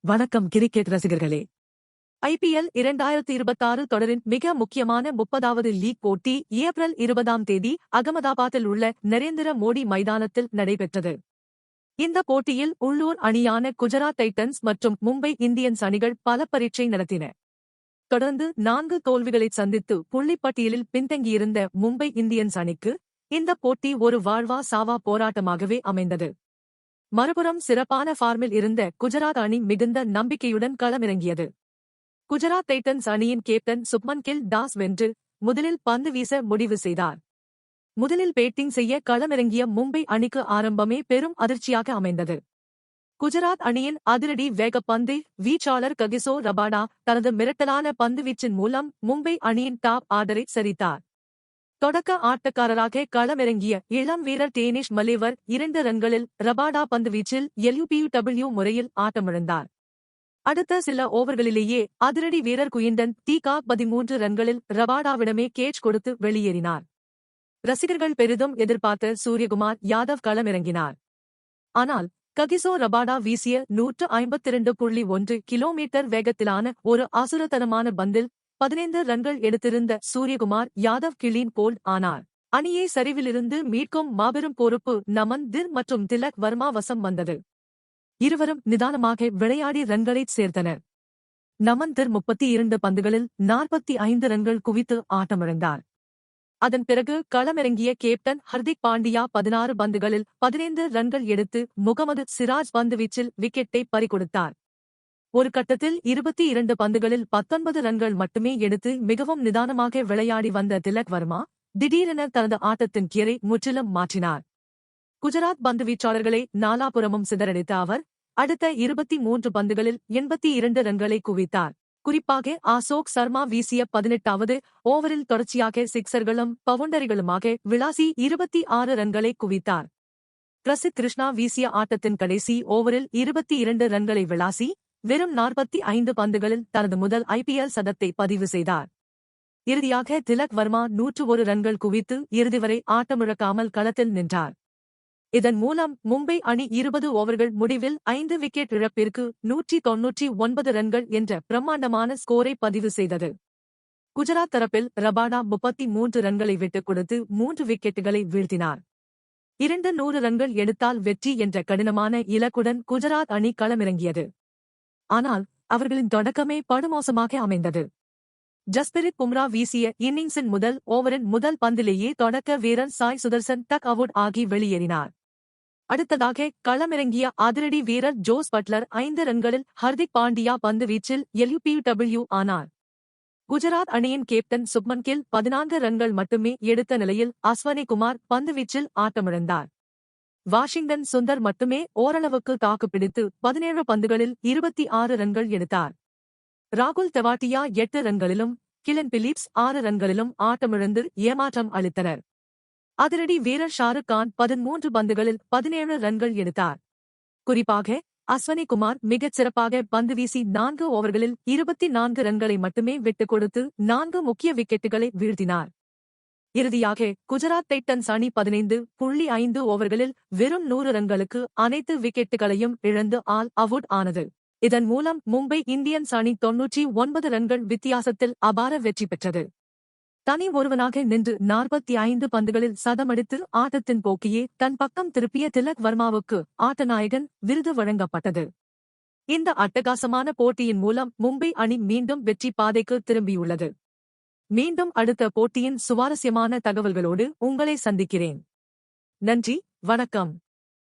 வணக்கம் கிரிக்கெட் ரசிகர்களே. IPL 2026 தொடரின் மிக முக்கியமான 30வது லீக் போட்டி ஏப்ரல் 20ஆம் தேதி அகமதாபாத்தில் உள்ள நரேந்திர மோடி மைதானத்தில் நடைபெற்றது. இந்த போட்டியில் உள்ளூர் அணியான குஜராத் டைட்டன்ஸ் மற்றும் மும்பை இந்தியன்ஸ் அணிகள் பல பரீட்சை நடத்தின. தொடர்ந்து 4 தோல்விகளை சந்தித்து புள்ளிப்பட்டியலில் பின்தங்கியிருந்த மும்பை இந்தியன்ஸ் அணிக்கு இந்த போட்டி ஒரு வாழ்வா சாவா போராட்டமாகவே அமைந்தது. மறுபுறம் சிறப்பான ஃபார்மில் இருந்த குஜராத் அணி மிகுந்த நம்பிக்கையுடன் களமிறங்கியது. குஜராத் டைட்டன்ஸ் அணியின் கேப்டன் சுப்மன் கில் தாஸ் வென்று முதலில் பந்து வீச முடிவு செய்தார். முதலில் பேட்டிங் செய்ய களமிறங்கிய மும்பை அணிக்கு ஆரம்பமே பெரும் அதிர்ச்சியாக அமைந்தது. குஜராத் அணியின் அதிரடி வேகப்பந்து வீச்சாளர் ககிசோ ரபாடா தனது மிரட்டலான பந்துவீச்சின் மூலம் மும்பை அணியின் டாப் ஆர்டரை சரித்தார். தொடக்க ஆட்டக்காரராக களமிறங்கிய இளம் வீரர் டேனிஷ் மலேவர் 2 ரன்களில் ரபாடா பந்துவீச்சில் LUPUW முறையில் ஆட்டமிழந்தார். அடுத்த சில ஓவர்களிலேயே அதிரடி வீரர் குயின்டன் தீகாக் 13 ரன்களில் ரபாடாவிடமே கேட்ச் கொடுத்து வெளியேறினார். ரசிகர்கள் பெரிதும் எதிர்பார்த்த சூரியகுமார் யாதவ் களமிறங்கினார். ஆனால் ககிசோ ரபாடா வீசிய 152.1 கிலோமீட்டர் வேகத்திலான ஒரு அசுரத்தனமான பந்தில் 15 ரன்கள் எடுத்திருந்த சூரியகுமார் யாதவ் கிளீன் போல்ட் ஆனார். அணியை சரிவிலிருந்து மீட்கும் மாபெரும் பொறுப்பு நமன் திர் மற்றும் திலக் வர்மா வசம் வந்தது. இருவரும் நிதானமாக விளையாடி ரன்களைச் சேர்த்தனர். நமன் திர் 32 பந்துகளில் 45 ரன்கள் குவித்து ஆட்டமிழந்தார். அதன் பிறகு களமிறங்கிய கேப்டன் ஹர்திக் பாண்டியா 16 பந்துகளில் 15 ரன்கள் எடுத்து முகமது சிராஜ் பந்துவீச்சில் விக்கெட்டை பறிகொடுத்தார். ஒரு கட்டத்தில் 22 பந்துகளில் 19 ரன்கள் மட்டுமே எடுத்து மிகவும் நிதானமாக விளையாடி வந்த திலக் வர்மா திடீரென தனது ஆட்டத்தின் கியரை முற்றிலும் மாற்றினார். குஜராத் பந்துவீச்சாளர்களை நாலாபுறமும் சிதறடித்த அவர் அடுத்த 23 பந்துகளில் 82 ரன்களை குவித்தார். குறிப்பாக அசோக் சர்மா வீசிய 18வது ஓவரில் தொடர்ச்சியாக சிக்சர்களும் பவுண்டரிகளுமாக விளாசி 26 ரன்களை குவித்தார். பிரசித் கிருஷ்ணா வீசிய ஆட்டத்தின் கடைசி ஓவரில் 22 ரன்களை விளாசி வெறும் 45 பந்துகளில் தனது முதல் IPL சதத்தை பதிவு செய்தார். இறுதியாக திலக் வர்மா 101 ரன்கள் குவித்து இறுதிவரை ஆட்டமிழக்காமல் களத்தில் நின்றார். இதன் மூலம் மும்பை அணி 20 ஓவர்கள் முடிவில் 5 விக்கெட் இழப்பிற்கு 199 ரன்கள் என்ற பிரம்மாண்டமான ஸ்கோரை பதிவு செய்தது. குஜராத் தரப்பில் ரபாடா 33 ரன்களை விட்டுக் கொடுத்து 3 விக்கெட்டுகளை வீழ்த்தினார். 200 ரன்கள் எடுத்தால் வெற்றி என்ற கடினமான இலக்குடன் குஜராத் அணி களமிறங்கியது. ஆனால் அவர்களின் தொடக்கமே படுமோசமாக அமைந்தது. ஜஸ்பிரித் பும்ரா வீசிய இன்னிங்ஸின் முதல் ஓவரின் முதல் பந்திலேயே தொடக்க வீரர் சாய் சுதர்சன் டக் அவுட் ஆகி வெளியேறினார். அடுத்ததாக களமிறங்கிய அதிரடி வீரர் ஜோஸ் பட்லர் 5 ரன்களில் ஹர்திக் பாண்டியா பந்து வீச்சில் LUPUW ஆனார். குஜராத் அணியின் கேப்டன் சுப்மன் கில் 14 ரன்கள் மட்டுமே எடுத்த நிலையில் அஸ்வனி குமார் பந்துவீச்சில் ஆட்டமிழந்தார். வாஷிங்டன் சுந்தர் மட்டுமே ஓரளவுக்கு தாக்குப்பிடித்து 17 பந்துகளில் 26 ரன்கள் எடுத்தார். ராகுல் தெவாட்டியா 8 ரன்களிலும் கிலன் பிலிப்ஸ் 6 ரன்களிலும் ஆட்டமிழந்து ஏமாற்றம் அளித்தனர். அதிரடி வீரர் ஷாருக் கான் 13 பந்துகளில் 17 ரன்கள் எடுத்தார். குறிப்பாக அஸ்வனி குமார் மிகச் சிறப்பாக பந்து வீசி 4 ஓவர்களில் 24 ரன்களை மட்டுமே விட்டுக் கொடுத்து 4 முக்கிய விக்கெட்டுகளை வீழ்த்தினார். இறுதியாக குஜராத் டைட்டன்ஸ் அணி 15.5 ஓவர்களில் வெறும் 100 ரன்களுக்கு அனைத்து விக்கெட்டுகளையும் இழந்து ஆல் அவுட் ஆனது. இதன் மூலம் மும்பை இந்தியன்ஸ் அணி 99 ரன்கள் வித்தியாசத்தில் அபார வெற்றி பெற்றது. தனி ஒருவனாக நின்று 45 பந்துகளில் சதமடித்து ஆட்டத்தின் போக்கையே தன் பக்கம் திருப்பிய திலக் வர்மாவுக்கு ஆட்டநாயகன் விருது வழங்கப்பட்டது. இந்த அட்டகாசமான போட்டியின் மூலம் மும்பை அணி மீண்டும் வெற்றி பாதைக்கு திரும்பியுள்ளது. மீண்டும் அடுத்த போட்டியின் சுவாரஸ்யமான தகவல்களோடு உங்களை சந்திக்கிறேன். நன்றி, வணக்கம்.